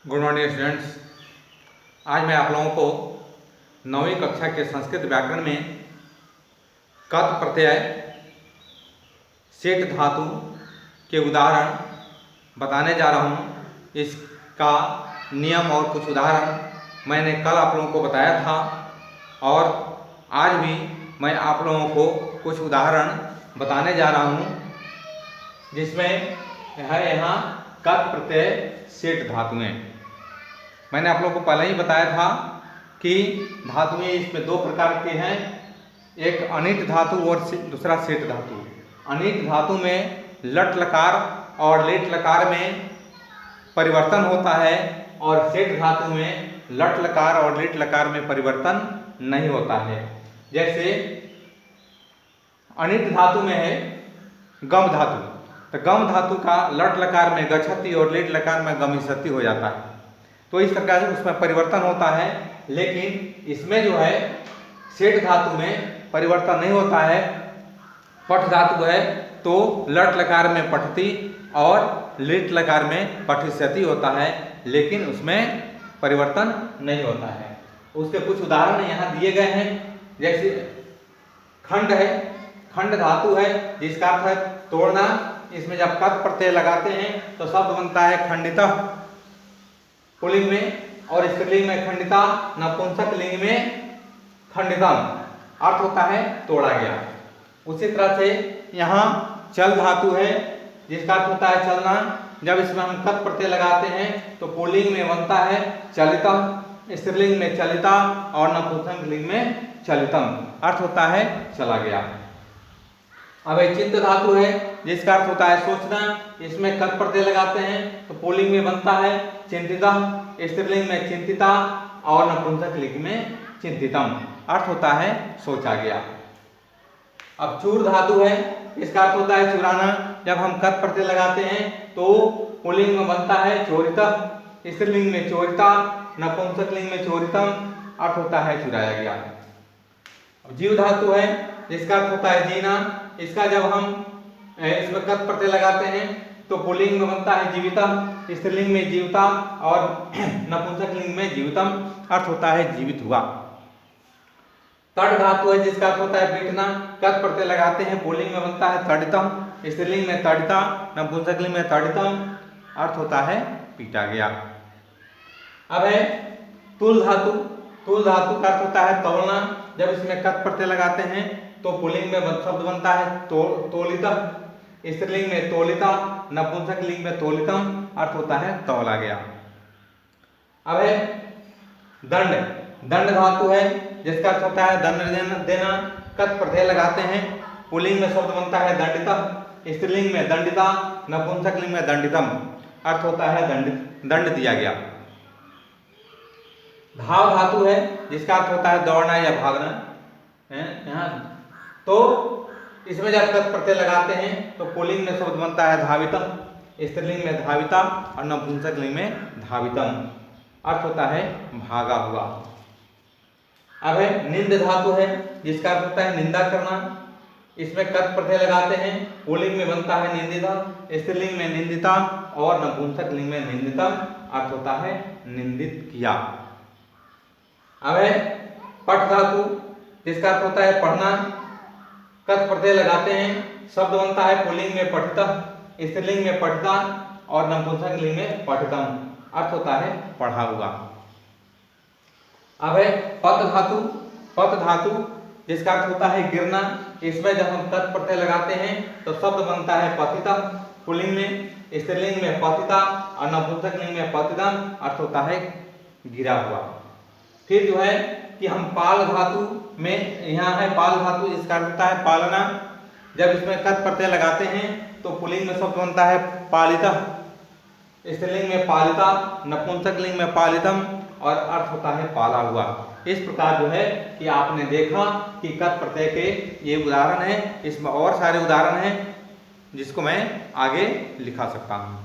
Good morning students. आज मैं आप लोगों को 9वीं कक्षा के संस्कृत व्याकरण में कत प्रत्यय सेठ धातु के उदाहरण बताने जा रहा हूँ। इसका नियम और कुछ उदाहरण मैंने कल आप लोगों को बताया था और आज भी मैं आप लोगों को कुछ उदाहरण बताने जा रहा हूँ, जिसमें है यहाँ कत प्रत्यय सेठ धातुएं। मैंने आप लोगों को पहले ही बताया था कि धातुएं इसमें दो प्रकार के हैं, एक अनिट धातु और दूसरा सेठ धातु। अनिट धातु में लट लकार और लेट लकार में परिवर्तन होता है और सेठ धातु में लट लकार और लेट लकार में परिवर्तन नहीं होता है। जैसे अनिट धातु में है गम धातु, तो गम धातु का लट लकार में गच्छति और लेट लकार में गमिष्यति हो जाता है, तो इस प्रकार से उसमें परिवर्तन होता है। लेकिन इसमें जो है सेठ धातु में परिवर्तन नहीं होता है। पठ धातु है तो लट लकार में पठती और लेट लकार में पठिष्यति होता है, लेकिन उसमें परिवर्तन नहीं होता है। उसके कुछ उदाहरण यहाँ दिए गए हैं। जैसे खंड है, खंड धातु है जिसका अर्थ है तोड़ना। इसमें जब कत प्रत्यय लगाते हैं तो शब्द बनता है खंडितः पुल्लिंग में, और स्त्रीलिंग में खंडिता, नपुंसक लिंग में खंडितम, अर्थ होता है तोड़ा गया। उसी तरह से यहाँ चल धातु है जिसका अर्थ होता है चलना। जब इसमें हम कत प्रत्यय लगाते हैं तो पुल्लिंग में बनता है चलितम, स्त्रीलिंग में चलिता और नपुंसक लिंग में चलितम, अर्थ होता है चला गया। अब चिंत धातु है जिसका अर्थ होता है सोचना। इसमें कत प्रत्यय लगाते हैं तो पुल्लिंग में बनता है चिंतिता, स्त्रीलिंग में चिंतिता और नपुंसक लिंग में चिंतितम, अर्थ होता है सोचा गया। अब चूर धातु है, इसका अर्थ होता है चुराना। जब हम कत प्रत्यय लगाते हैं तो पुल्लिंग में बनता है चोरिता, स्त्रीलिंग में चोरिता, नपुंसक लिंग में चोरितम, अर्थ होता है चुराया गया। अब जीव धातु है जिसका अर्थ होता है जीना। इसका जब हम इसमें कत प्रत्यय लगाते हैं तो पुल्लिंग में बनता है जीविता, स्त्रीलिंग में जीविता और नपुंसक लिंग में जीवितम, अर्थ होता है जीवित हुआ। तड़ धातु है जिसका अर्थ होता है पीटना। कत प्रत्यय लगाते हैं, पुल्लिंग में बनता है तड़ितम, स्त्रीलिंग में तड़िता, नपुंसक लिंग में तड़ितम, अर्थ होता है पीटा गया। अब है तुल धातु। तुल धातु का अर्थ होता है तोलना। जब इसमें कत प्रत्यय लगाते हैं तो पुल्लिंग में शब्द बनता है तोलिता, स्त्रीलिंग में तोलिता, नपुंसक लिंग में तोलितम, अर्थ होता है तौला गया। अब है दंड। दंड धातु है जिसका अर्थ होता है दंड देना। कत प्रत्यय लगाते हैं, पुल्लिंग में शब्द बनता है दंडिता, स्त्रीलिंग में दंडिता, नपुंसक लिंग में दंडितम, अर्थ होता है दंड दिया गया। धाव धातु है जिसका अर्थ होता है दौड़ना या भागना है यहाँ, तो इसमें जब कत प्रत्यय लगाते हैं तो पुल्लिंग में शब्द बनता है धावितम, स्त्रीलिंग में धाविता और नपुंसक लिंग में धावितम, अर्थ होता है भागा हुआ। अब है निंद धातु है जिसका अर्थ होता है निंदा करना। इसमें कत प्रत्यय लगाते हैं, पुल्लिंग में बनता है निंदिता, स्त्रीलिंग में निंदिता और नपुंसक लिंग में निंदितम, अर्थ होता है निंदित किया। अब है पठ धातु जिसका अर्थ होता है पढ़ना। कत प्रत्यय लगाते हैं, शब्द बनता है पुल्लिंग में पठिता, स्त्रीलिंग में पठिता और नपुंसक लिंग में पठितम, अर्थ होता है पढ़ा हुआ। अब है पत धातु। पत धातु जिसका अर्थ होता है गिरना। इसमें जब हम कत प्रत्यय लगाते हैं तो शब्द बनता है पतिता, पुल्लिंग में, स्त्रीलिंग में पतिता और नपुंसक लिंग में पतितम, अर्थ होता है गिरा हुआ। फिर जो है कि हम पाल धातु में, यहाँ है पाल धातु जिसका अर्थ होता है पालना। जब इसमें कत प्रत्यय लगाते हैं तो पुल्लिंग में शब्द बनता है पालिता, स्त्रीलिंग में पालिता, नपुंसक लिंग में पालितम और अर्थ होता है पाला हुआ। इस प्रकार जो है कि आपने देखा कि कत प्रत्यय के ये उदाहरण है। इसमें और सारे उदाहरण हैं जिसको मैं आगे लिखा सकता हूँ।